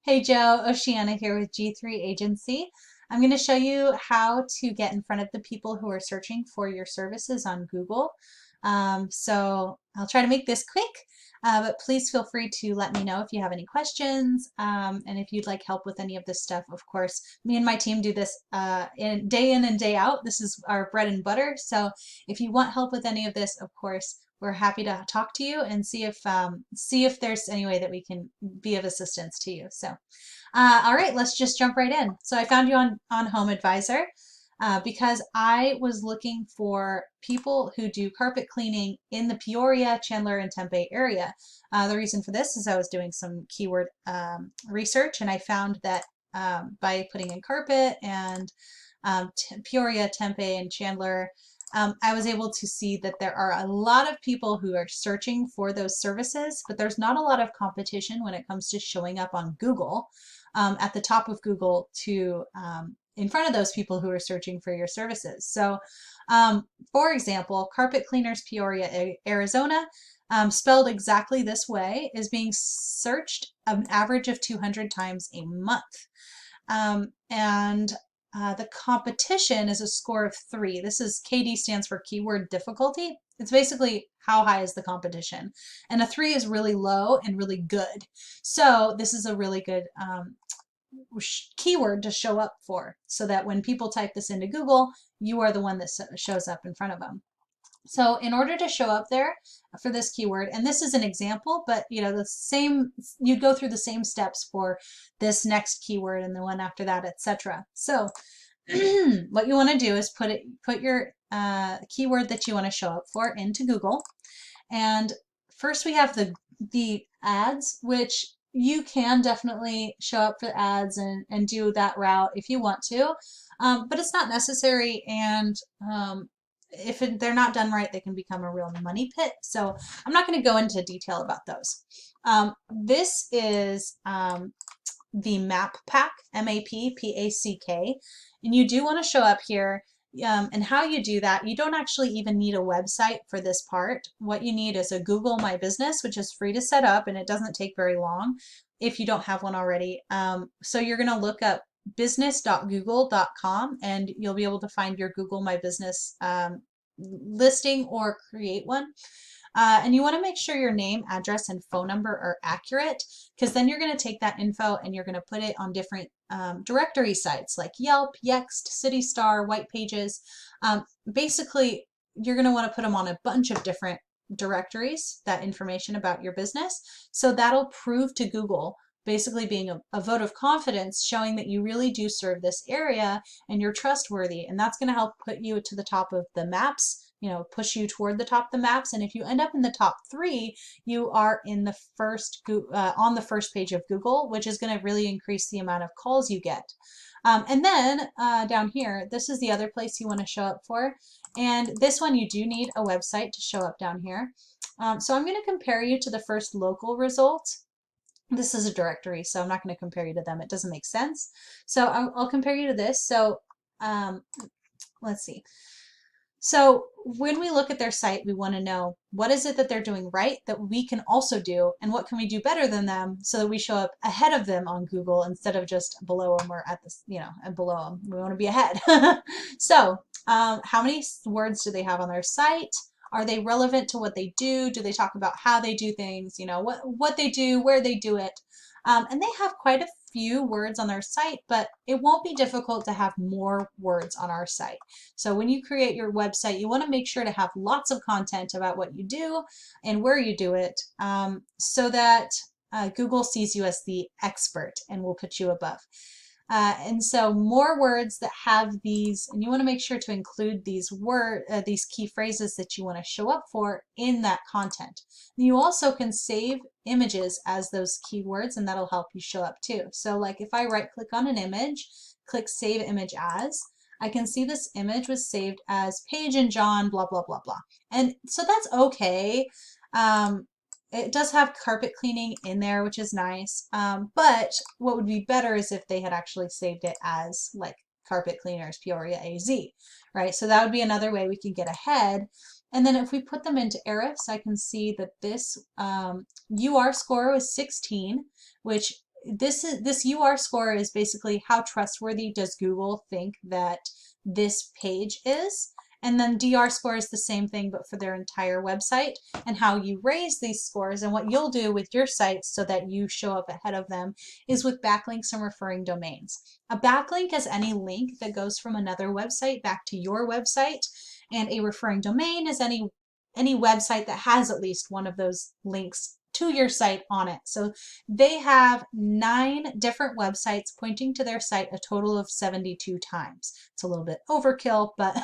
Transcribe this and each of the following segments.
Hey Joe, Oceana here with G3 Agency. I'm going to show you how to get in front of the people who are searching for your services on Google. So I'll try to make this quick, but please feel free to let me know if you have any questions, and if you'd like help with any of this stuff. Of course, me and my team do this in and day out. This is our bread and butter. So if you want help with any of this, of course, we're happy to talk to you and see if there's any way that we can be of assistance to you. So, all right, let's just jump right in. So I found you on Home Advisor because I was looking for people who do carpet cleaning in the Peoria, Chandler, and Tempe area. The reason for this is I was doing some keyword research, and I found that by putting in carpet and Peoria, Tempe, and Chandler, I was able to see that there are a lot of people who are searching for those services, but there's not a lot of competition when it comes to showing up on Google, at the top of Google to in front of those people who are searching for your services. So, for example, Carpet Cleaners Peoria, Arizona, spelled exactly this way, is being searched an average of 200 times a month. And the competition is a score of 3. This is KD stands for keyword difficulty. It's basically how high is the competition. And a 3 is really low and really good. So this is a really good keyword to show up for, so that when people type this into Google, you are the one that shows up in front of them. So in order to show up there for this keyword, and this is an example, but you'd go through the same steps for this next keyword and the one after that, etc. So what you want to do is put your keyword that you want to show up for into Google. And first we have the ads, which you can definitely show up for ads and do that route if you want to, but it's not necessary. And if they're not done right, they can become a real money pit. So I'm not going to go into detail about those. This is the map pack, MAPPACK, and you do want to show up here. And how you do that, you don't actually even need a website for this part. What you need is a Google My Business, which is free to set up, and it doesn't take very long if you don't have one already. So you're going to look up business.google.com, and you'll be able to find your Google My Business listing or create one. And you want to make sure your name, address, and phone number are accurate, because then you're going to take that info and you're going to put it on different directory sites like Yelp, Yext, CityStar, White Pages. Basically, you're going to want to put them on a bunch of different directories, that information about your business. So that'll prove to Google, basically being a vote of confidence, showing that you really do serve this area and you're trustworthy. And that's going to help put you to the top of the maps, push you toward the top of the maps. And if you end up in the top 3, you are in the first on the first page of Google, which is going to really increase the amount of calls you get. And then down here, this is the other place you want to show up for. And this one, you do need a website to show up down here. So I'm going to compare you to the first local result. This is a directory, so I'm not going to compare you to them. It doesn't make sense. So I'll compare you to this. So let's see. So when we look at their site, we want to know what is it that they're doing right that we can also do, and what can we do better than them so that we show up ahead of them on Google instead of just below them or at this, below them. We want to be ahead. So how many words do they have on their site? Are they relevant to what they do? Do they talk about how they do things? What they do, where they do it? And they have quite a few words on their site, but it won't be difficult to have more words on our site. So when you create your website, you want to make sure to have lots of content about what you do and where you do it, so that Google sees you as the expert and will put you above. And so more words that have these, and you want to make sure to include these these key phrases that you want to show up for in that content. You also can save images as those keywords, and that'll help you show up too. So like if I right click on an image, click Save Image As, I can see this image was saved as Paige and John, blah, blah, blah, blah. And so that's okay. It does have carpet cleaning in there, which is nice. But what would be better is if they had actually saved it as like Carpet Cleaners Peoria AZ, right? So that would be another way we can get ahead. And then if we put them into Ahrefs, I can see that this UR score was 16, which this UR score is basically how trustworthy does Google think that this page is. And then DR score is the same thing, but for their entire website, and how you raise these scores. And what you'll do with your site so that you show up ahead of them is with backlinks and referring domains. A backlink is any link that goes from another website back to your website, and a referring domain is any website that has at least one of those links to your site on it. So they have 9 different websites pointing to their site a total of 72 times. It's a little bit overkill, but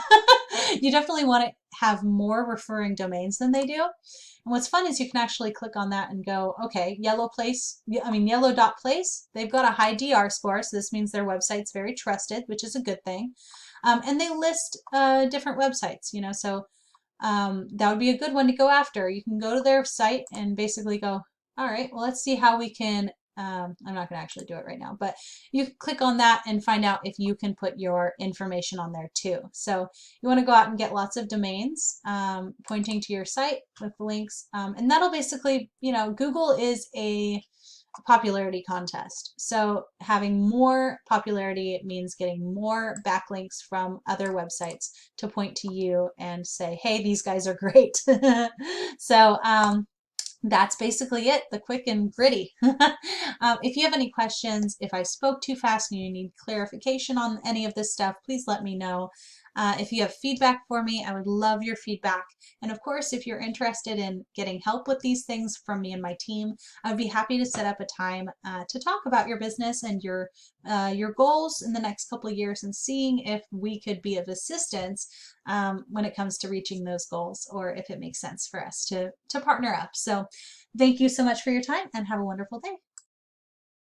you definitely want to have more referring domains than they do. And what's fun is you can actually click on that and go, okay, yellow dot place, they've got a high DR score, so this means their website's very trusted, which is a good thing. And they list different websites, so that would be a good one to go after. You can go to their site and basically go, all right, well, let's see how we can, I'm not going to actually do it right now, but you click on that and find out if you can put your information on there too. So you want to go out and get lots of domains pointing to your site with links. And that'll basically, Google is a popularity contest. So having more popularity means getting more backlinks from other websites to point to you and say, hey, these guys are great. So that's basically it, the quick and gritty. If you have any questions, if I spoke too fast and you need clarification on any of this stuff, please let me know. If you have feedback for me, I would love your feedback. And of course, if you're interested in getting help with these things from me and my team, I would be happy to set up a time to talk about your business and your goals in the next couple of years and seeing if we could be of assistance when it comes to reaching those goals, or if it makes sense for us to partner up. So thank you so much for your time and have a wonderful day.